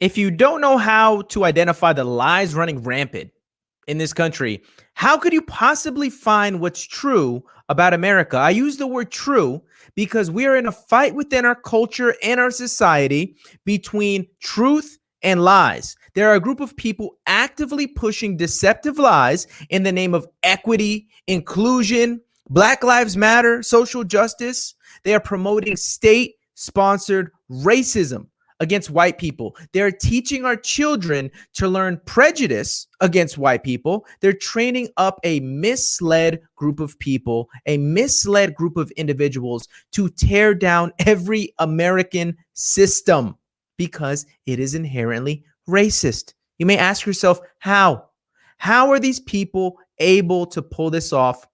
If you don't know how to identify the lies running rampant in this country, how could you possibly find what's true about America? I use the word true because we are in a fight within our culture and our society between truth and lies. There are a group of people actively pushing deceptive lies in the name of equity, inclusion, Black Lives Matter, social justice. They are promoting state sponsored racism against white people. They're teaching our children to learn prejudice against white people. They're training up a misled group of people, a misled group of individuals to tear down every American system because it is inherently racist. You may ask yourself, how? How are these people able to pull this off?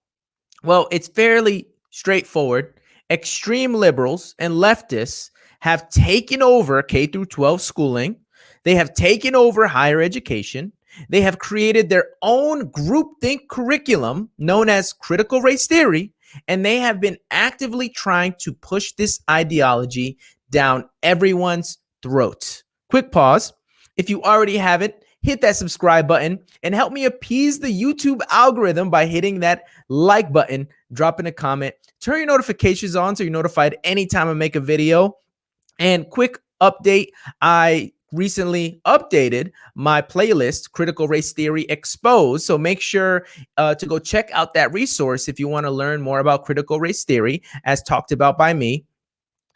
Well, it's fairly straightforward. Extreme liberals and leftists have taken over K through 12 schooling. They have taken over higher education. They have created their own groupthink curriculum known as critical race theory, and they have been actively trying to push this ideology down everyone's throat. Quick pause. If you already haven't, hit that subscribe button and help me appease the YouTube algorithm by hitting that like button, dropping a comment, turn your notifications on so you're notified anytime I make a video. And quick update, I recently updated my playlist, Critical Race Theory Exposed. So make sure to go check out that resource if you want to learn more about critical race theory as talked about by me.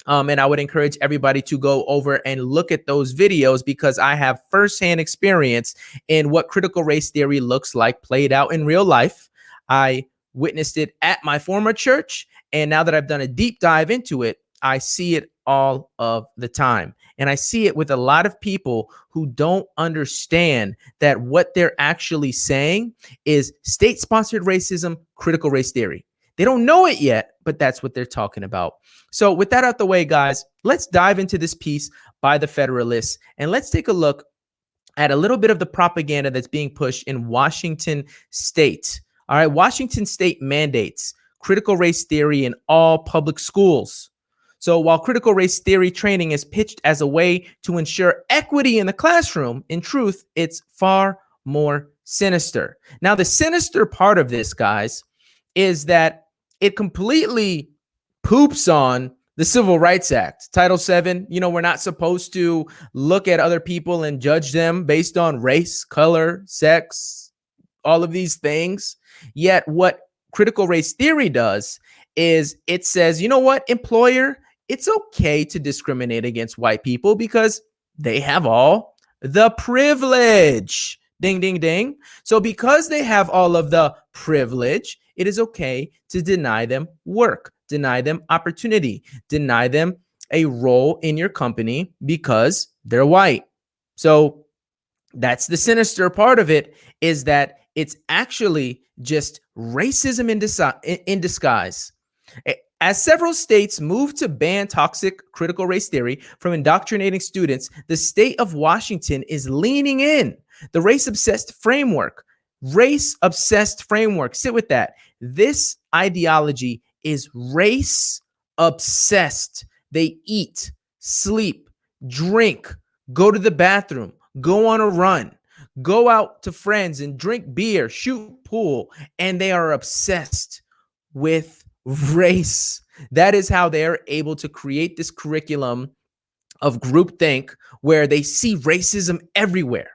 And I would encourage everybody to go over and look at those videos because I have firsthand experience in what critical race theory looks like played out in real life. I witnessed it at my former church. And now that I've done a deep dive into it, I see it all of the time. And I see it with a lot of people who don't understand that what they're actually saying is state-sponsored racism, critical race theory. They don't know it yet, but that's what they're talking about. So with that out the way, guys, let's dive into this piece by the Federalists, and let's take a look at a little bit of the propaganda that's being pushed in Washington State. All right, Washington State mandates critical race theory in all public schools. So while critical race theory training is pitched as a way to ensure equity in the classroom, in truth, it's far more sinister. Now, the sinister part of this, guys, is that it completely poops on the Civil Rights Act. Title VII, we're not supposed to look at other people and judge them based on race, color, sex, all of these things. Yet what critical race theory does is it says, you know what, employer, it's okay to discriminate against white people because they have all the privilege. Ding, ding, ding. So because they have all of the privilege, it is okay to deny them work, deny them opportunity, deny them a role in your company because they're white. So that's the sinister part of it, is that it's actually just racism in disguise. As several states move to ban toxic critical race theory from indoctrinating students, the state of Washington is leaning in. The race-obsessed framework, sit with that. This ideology is race-obsessed. They eat, sleep, drink, go to the bathroom, go on a run, go out to friends and drink beer, shoot pool, and they are obsessed with race. That is how they are able to create this curriculum of groupthink where they see racism everywhere.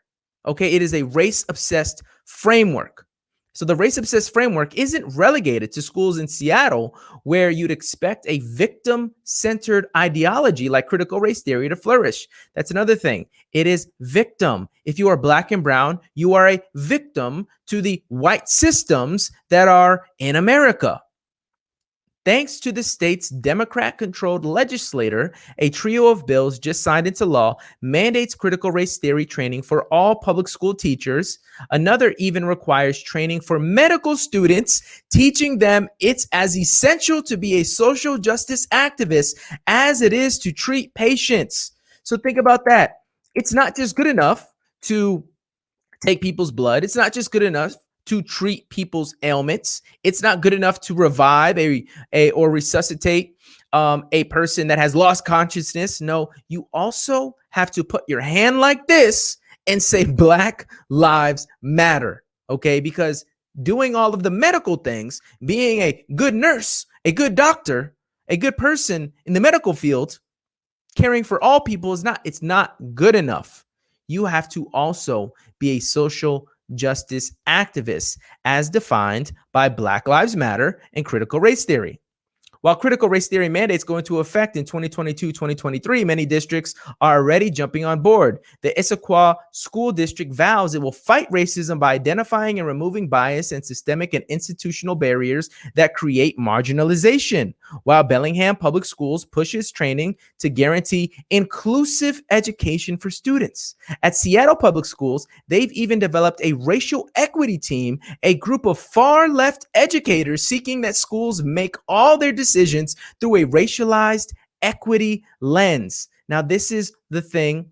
Okay, it is a race-obsessed framework. So the race-obsessed framework isn't relegated to schools in Seattle where you'd expect a victim-centered ideology like critical race theory to flourish. That's another thing. It is victim. If you are Black and brown, you are a victim to the white systems that are in America. Thanks to the state's Democrat-controlled legislature, a trio of bills just signed into law mandates critical race theory training for all public school teachers. Another even requires training for medical students, teaching them it's as essential to be a social justice activist as it is to treat patients. So think about that. It's not just good enough to take people's blood. It's not just good enough to treat people's ailments. It's not good enough to revive or resuscitate a person that has lost consciousness. No, you also have to put your hand like this and say Black Lives Matter. Okay, because doing all of the medical things, being a good nurse, a good doctor, a good person in the medical field, caring for all people it's not good enough. You have to also be a social justice activist as defined by Black Lives Matter and critical race theory. While critical race theory mandates go into effect in 2022-2023, many districts are already jumping on board. The Issaquah School District vows it will fight racism by identifying and removing bias and systemic and institutional barriers that create marginalization, while Bellingham Public Schools pushes training to guarantee inclusive education for students. At Seattle Public Schools, they've even developed a racial equity team, a group of far left educators seeking that schools make all their decisions through a racialized equity lens. Now, this is the thing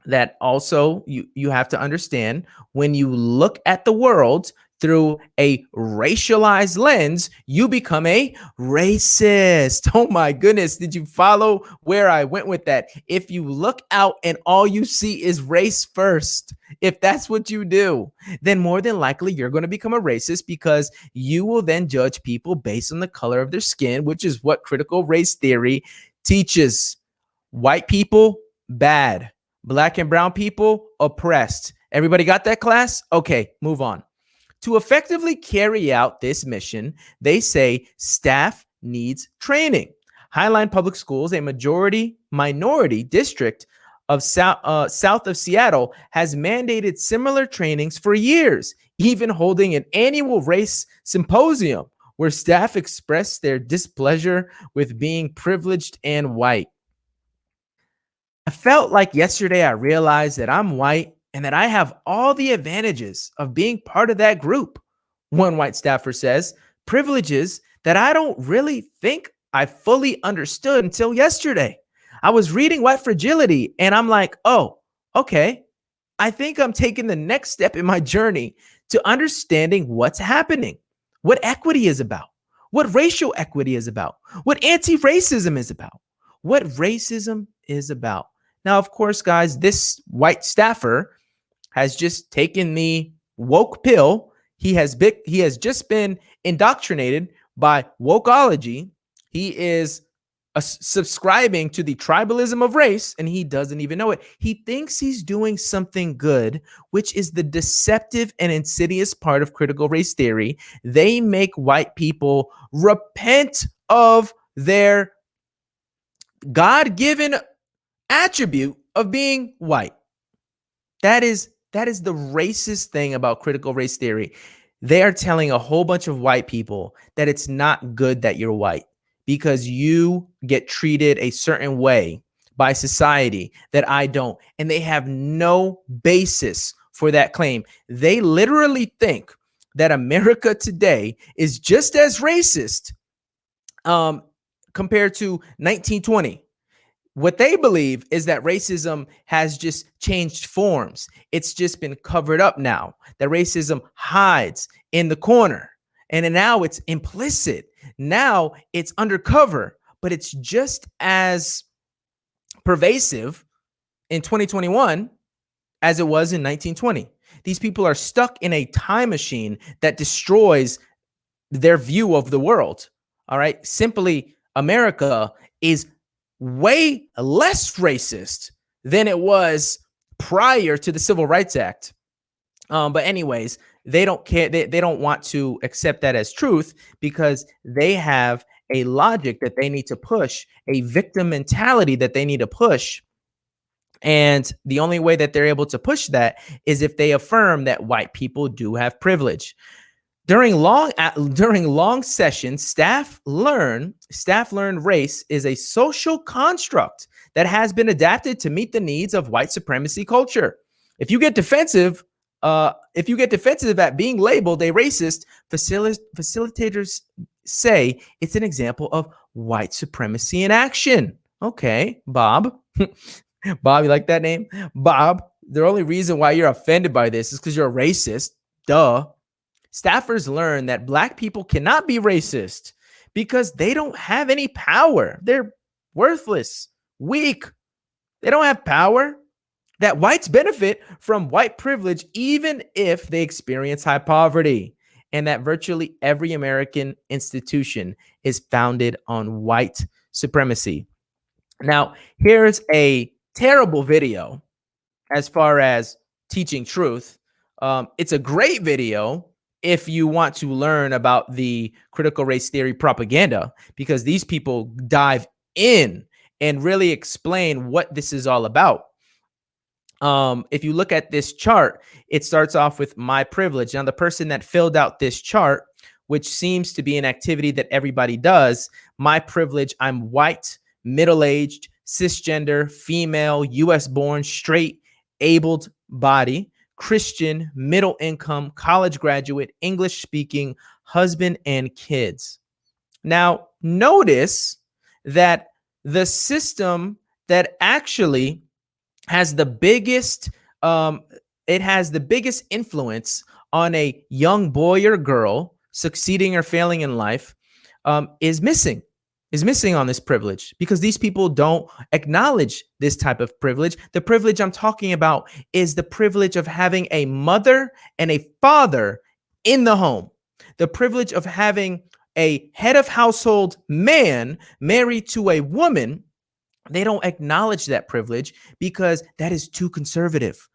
that also you have to understand. When you look at the world through a racialized lens, you become a racist. Oh my goodness, did you follow where I went with that? If you look out and all you see is race first, if that's what you do, then more than likely you're going to become a racist, because you will then judge people based on the color of their skin, which is what critical race theory teaches. White people, bad. Black and brown people, oppressed. Everybody got that, class? Okay, move on. To effectively carry out this mission, they say staff needs training. Highline Public Schools, a minority district of south of Seattle, has mandated similar trainings for years, even holding an annual race symposium where staff express their displeasure with being privileged and white. I felt like yesterday I realized that I'm white and that I have all the advantages of being part of that group. One white staffer says, privileges that I don't really think I fully understood until yesterday. I was reading White Fragility and I'm like, oh, okay. I think I'm taking the next step in my journey to understanding what's happening, what equity is about, what racial equity is about, what anti-racism is about, what racism is about. Now, of course, guys, this white staffer has just taken the woke pill. He has just been indoctrinated by wokeology. He is subscribing to the tribalism of race, and he doesn't even know it. He thinks he's doing something good, which is the deceptive and insidious part of critical race theory. They make white people repent of their God-given attribute of being white. That is the racist thing about critical race theory. They are telling a whole bunch of white people that it's not good that you're white because you get treated a certain way by society that I don't. And they have no basis for that claim. They literally think that America today is just as racist compared to 1920. What they believe is that racism has just changed forms. It's just been covered up now. That racism hides in the corner. And now it's implicit. Now it's undercover, but it's just as pervasive in 2021 as it was in 1920. These people are stuck in a time machine that destroys their view of the world. All right. Simply, America is way less racist than it was prior to the Civil Rights Act. But anyways, they don't care. They don't want to accept that as truth because they have a logic that they need to push, a victim mentality that they need to push. And the only way that they're able to push that is if they affirm that white people do have privilege. During long sessions, staff learn race is a social construct that has been adapted to meet the needs of white supremacy culture. If you get defensive at being labeled a racist, facilitators say it's an example of white supremacy in action. Okay, Bob. Bob, you like that name? Bob, the only reason why you're offended by this is because you're a racist. Duh. Staffers learn that Black people cannot be racist because they don't have any power. They're worthless, weak. They don't have power. That whites benefit from white privilege even if they experience high poverty, and that virtually every American institution is founded on white supremacy. Now, here's a terrible video as far as teaching truth. It's a great video if you want to learn about the critical race theory propaganda, because these people dive in and really explain what this is all about. If you look at this chart, it starts off with my privilege. Now, the person that filled out this chart, which seems to be an activity that everybody does, my privilege, I'm white, middle-aged, cisgender, female, US born, straight, abled body, Christian, middle income, college graduate, English speaking, husband, and kids. Now, notice that the system that actually has the biggest it has the biggest influence on a young boy or girl succeeding or failing in life is missing on this privilege, because these people don't acknowledge this type of privilege. The privilege I'm talking about is the privilege of having a mother and a father in the home, the privilege of having a head of household man married to a woman. They don't acknowledge that privilege because that is too conservative,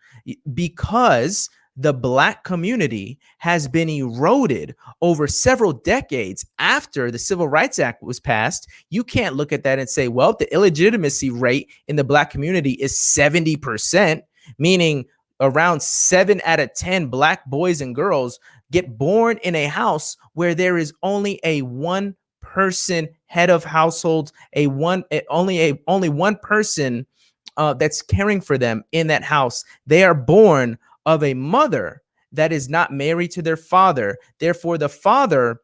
because the Black community has been eroded over several decades after the Civil Rights Act was passed. You can't look at that and say, well, the illegitimacy rate in the Black community is 70%, meaning around 7 out of 10 Black boys and girls get born in a house where there is only a one person head of household, only one person that's caring for them in that house. They are born of a mother that is not married to their father. Therefore, the father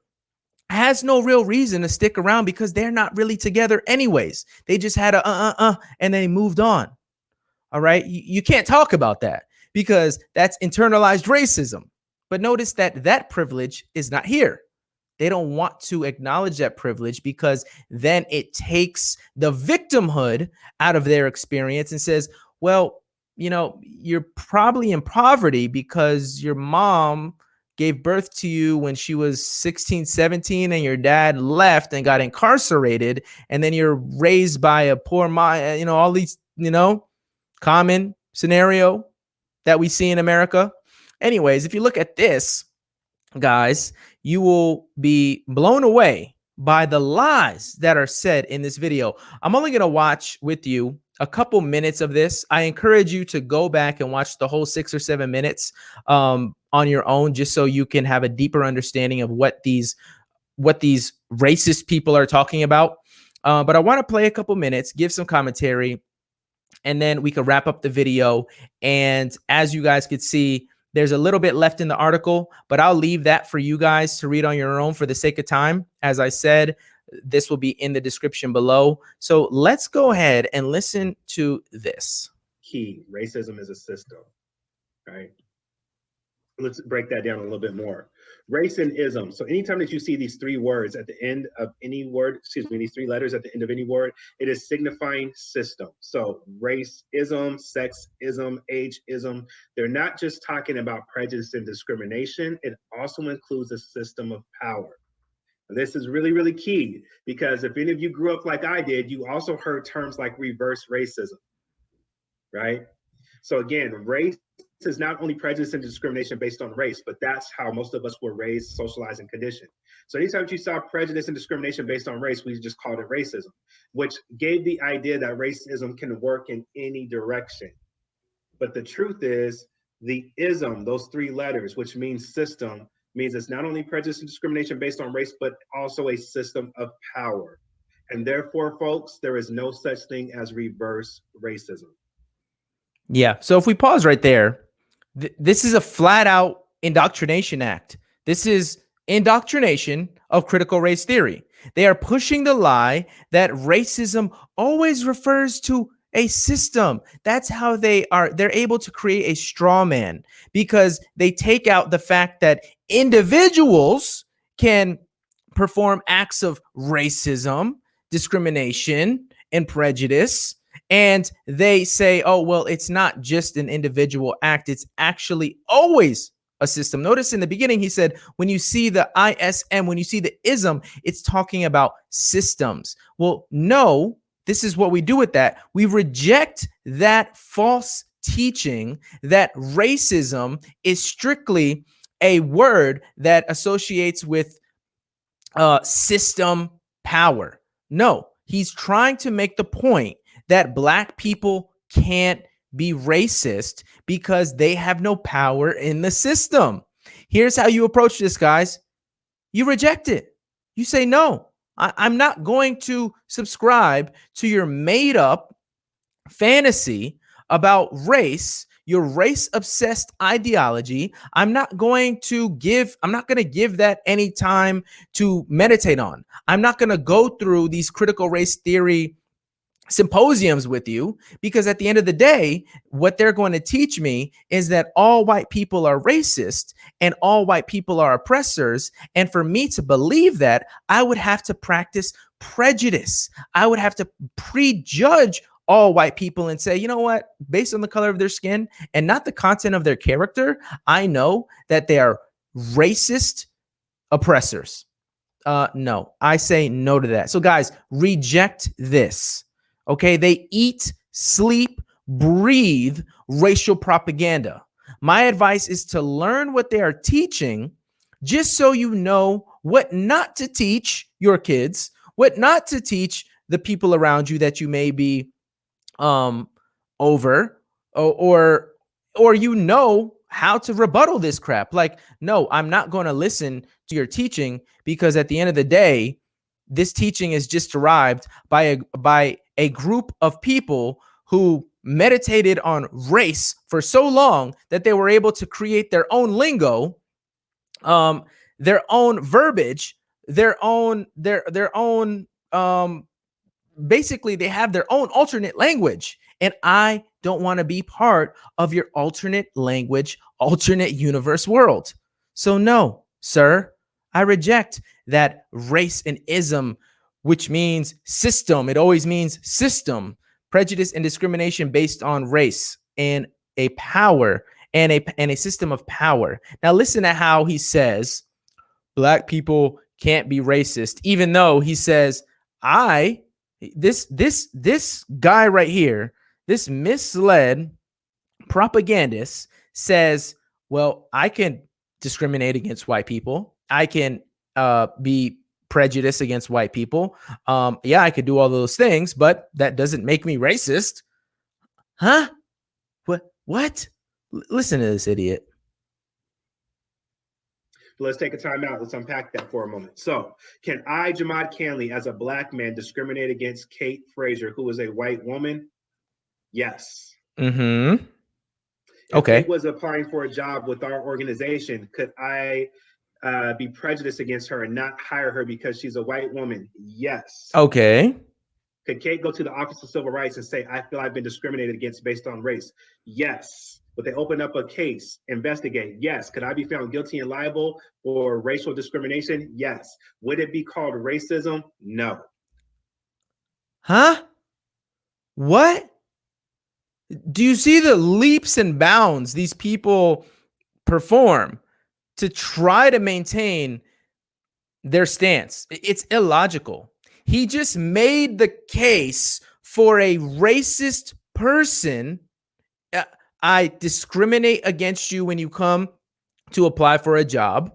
has no real reason to stick around because they're not really together anyways. They just had and they moved on. All right. You can't talk about that because that's internalized racism. But notice that that privilege is not here. They don't want to acknowledge that privilege because then it takes the victimhood out of their experience and says, well, you know, you're probably in poverty because your mom gave birth to you when she was 16, 17, and your dad left and got incarcerated. And then you're raised by a poor mom, you know, all these, you know, common scenario that we see in America. Anyways, if you look at this, guys, you will be blown away by the lies that are said in this video. I'm only going to watch with you a couple minutes of this. I encourage you to go back and watch the whole 6 or 7 minutes on your own, just so you can have a deeper understanding of what these racist people are talking about. But I want to play a couple minutes, give some commentary, and then we can wrap up the video. And as you guys could see, there's a little bit left in the article, but I'll leave that for you guys to read on your own for the sake of time. As I said, this will be in the description below. So let's go ahead and listen to this. Key, racism is a system, right? Let's break that down a little bit more. Race and ism. So anytime that you see these three words at the end of any word, these three letters at the end of any word, it is signifying system. So race-ism, sex-ism, age-ism, they're not just talking about prejudice and discrimination. It also includes a system of power. This is really, really key, because if any of you grew up like I did, you also heard terms like reverse racism, right? So again, race is not only prejudice and discrimination based on race, but that's how most of us were raised, socialized, and conditioned. So anytime you saw prejudice and discrimination based on race, we just called it racism, which gave the idea that racism can work in any direction. But the truth is, the ism, those three letters, which means system, means it's not only prejudice and discrimination based on race, but also a system of power. And therefore, folks, there is no such thing as reverse racism. Yeah. So if we pause right there, this is a flat out indoctrination act. This is indoctrination of critical race theory. They are pushing the lie that racism always refers to a system. That's how they're able to create a straw man, because they take out the fact that individuals can perform acts of racism, discrimination, and prejudice, And they say, oh, well, it's not just an individual act, it's actually always a system. Notice in the beginning, he said, when you see the ISM, when you see the ism, it's talking about systems. Well, no, this is what we do with that. We reject that false teaching that racism is strictly a word that associates with system power. No, he's trying to make the point that Black people can't be racist because they have no power in the system. Here's how you approach this, guys. You reject it. You say, no, I'm not going to subscribe to your made up fantasy about race, your race obsessed ideology. I'm not going to give that any time to meditate on. I'm not going to go through these critical race theory symposiums with you, because at the end of the day, what they're going to teach me is that all white people are racist and all white people are oppressors. And for me to believe that, I would have to practice prejudice. I would have to prejudge all white people and say, you know what, based on the color of their skin and not the content of their character, I know that they are racist oppressors. No, I say no to that. So guys, reject this. Okay, they eat, sleep, breathe racial propaganda. My advice is to learn what they are teaching, just so you know what not to teach your kids, what not to teach the people around you that you may be over, or you know how to rebuttal this crap. Like, no, I'm not going to listen to your teaching, because at the end of the day, this teaching is just derived by a group of people who meditated on race for so long that they were able to create their own lingo, their own verbiage, their own basically they have their own alternate language. And I don't want to be part of your alternate language, alternate universe world. So no, sir, I reject that race and ism, which means system. It always means system, prejudice and discrimination based on race and a power and a system of power. Now listen to how he says Black people can't be racist, even though he says this guy right here, this misled propagandist says, well, I can discriminate against white people. I can be prejudiced against white people. Yeah, I could do all those things, but that doesn't make me racist. Huh? What? Listen to this idiot. Let's take a time out. Let's unpack that for a moment. So, can I, Jamad Canley, as a Black man, discriminate against Kate Frazier, who is a white woman? Yes. Mm-hmm. If Okay. Kate was applying for a job with our organization, could I be prejudiced against her and not hire her because she's a white woman? Yes. Okay. Could Kate go to the Office of Civil Rights and say, I feel I've been discriminated against based on race? Yes. Would they open up a case, investigate? Yes. Could I be found guilty and liable for racial discrimination? Yes. Would it be called racism? No. Huh? What? Do you see the leaps and bounds these people perform to try to maintain their stance? It's illogical. He just made the case for a racist person. I discriminate against you when you come to apply for a job.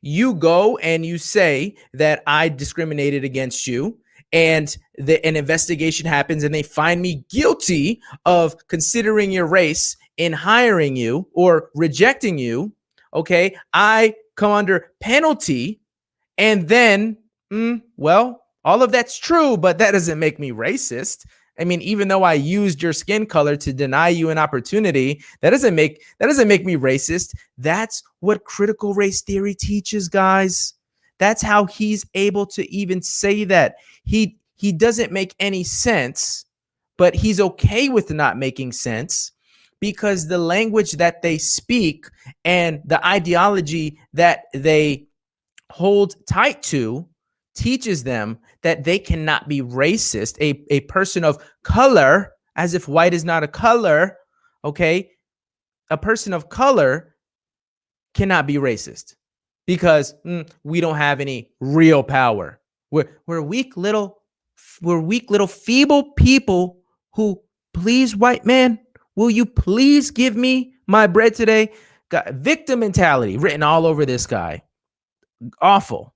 You go and you say that I discriminated against you, and an investigation happens and they find me guilty of considering your race in hiring you or rejecting you. Okay, I come under penalty, and then, well, all of that's true, but that doesn't make me racist. I mean, even though I used your skin color to deny you an opportunity, that doesn't make me racist. That's what critical race theory teaches, guys. That's how he's able to even say that. He doesn't make any sense, but he's okay with not making sense, because the language that they speak and the ideology that they hold tight to teaches them that they cannot be racist. A person of color as if white is not a color. Okay, a person of color cannot be racist because we don't have any real power. We're weak little feeble people who, please, white man, will you please give me my bread today? Got victim mentality written all over this guy. Awful.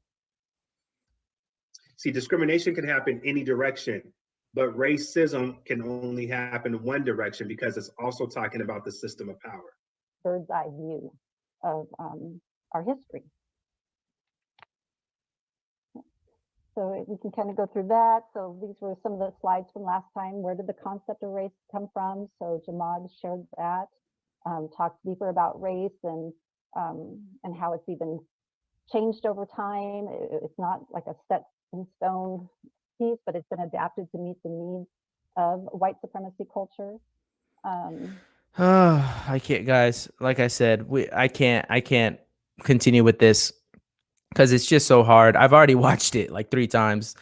See, discrimination can happen any direction, but racism can only happen in one direction because it's also talking about the system of power. Bird's eye view of our history. So we can kind of go through that. So these were some of the slides from last time. Where did the concept of race come from? So Jamad shared that, talked deeper about race and how it's even changed over time. It's not like a set in stone piece, but it's been adapted to meet the needs of white supremacy culture. I can't, guys. Like I said, I can't continue with this because it's just so hard. I've already watched it like 3 times.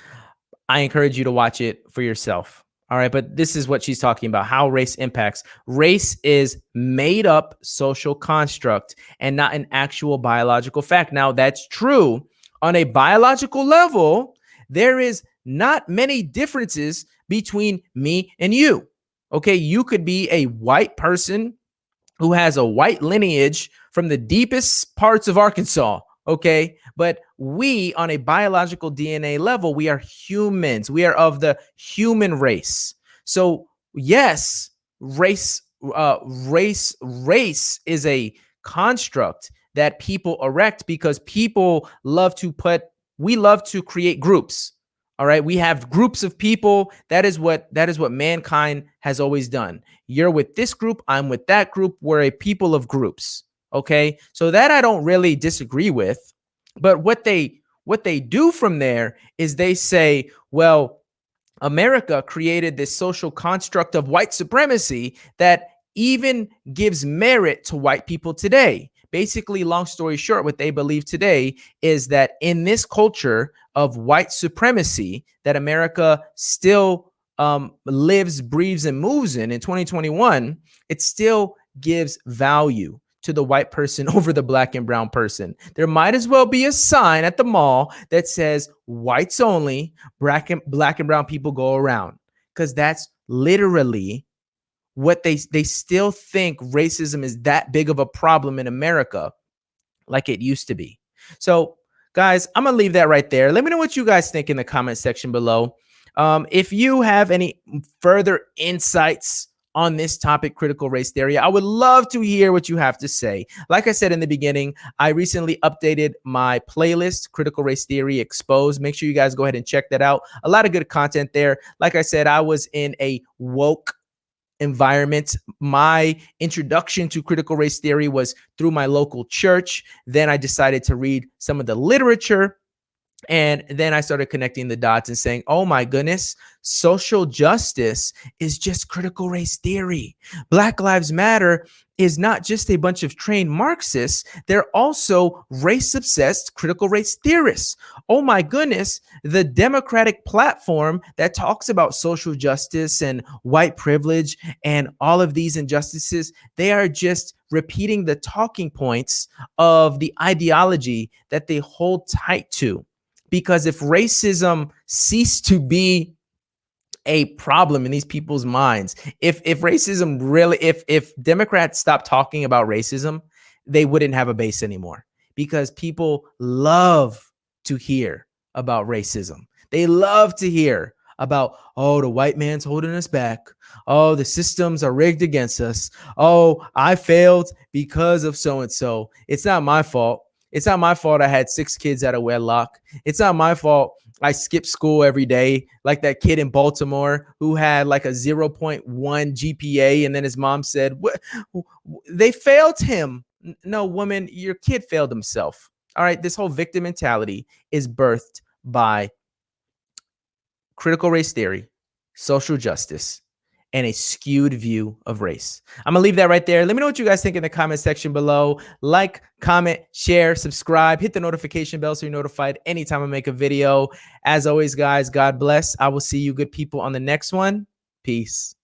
I encourage you to watch it for yourself. All right. But this is what she's talking about, how race impacts. Race is made up social construct and not an actual biological fact. Now, that's true on a biological level. There is not many differences between me and you. Okay. You could be a white person who has a white lineage from the deepest parts of Arkansas. Okay. But we, on a biological DNA level, we are humans. We are of the human race. So yes, race is a construct that people erect because people we love to create groups. All right. We have groups of people. That is what mankind has always done. You're with this group. I'm with that group. We're a people of groups. Okay. So that I don't really disagree with. But what they do from there is they say, well, America created this social construct of white supremacy that even gives merit to white people today. Basically, long story short, what they believe today is that in this culture of white supremacy that America still lives, breathes, and moves in 2021, it still gives value to the white person over the black and brown person. There might as well be a sign at the mall that says whites only, black and brown people go around, because that's literally what they still think racism is that big of a problem in America like it used to be. So guys, I'm gonna leave that right there. Let me know what you guys think in the comment section below. If you have any further insights on this topic, critical race theory, I would love to hear what you have to say. Like I said in the beginning, I recently updated my playlist, Critical Race Theory Exposed. Make sure you guys go ahead and check that out. A lot of good content there. Like I said, I was in a woke environment. My introduction to critical race theory was through my local church. Then I decided to read some of the literature. And then I started connecting the dots and saying, oh my goodness, social justice is just critical race theory. Black Lives Matter is not just a bunch of trained Marxists. They're also race-obsessed critical race theorists. Oh my goodness, the Democratic platform that talks about social justice and white privilege and all of these injustices, they are just repeating the talking points of the ideology that they hold tight to. Because if racism ceased to be a problem in these people's minds, if racism really, if Democrats stopped talking about racism, they wouldn't have a base anymore, because people love to hear about racism. They love to hear about, oh, the white man's holding us back. Oh, the systems are rigged against us. Oh, I failed because of so-and-so. It's not my fault. It's not my fault I had 6 kids out of wedlock. It's not my fault I skipped school every day, like that kid in Baltimore who had like a 0.1 GPA, and then his mom said, "What? They failed him." No, woman, your kid failed himself. All right, this whole victim mentality is birthed by critical race theory, social justice, and a skewed view of race. I'm gonna leave that right there. Let me know what you guys think in the comment section below. Like, comment, share, subscribe, hit the notification bell so you're notified anytime I make a video. As always, guys, God bless. I will see you good people on the next one. Peace.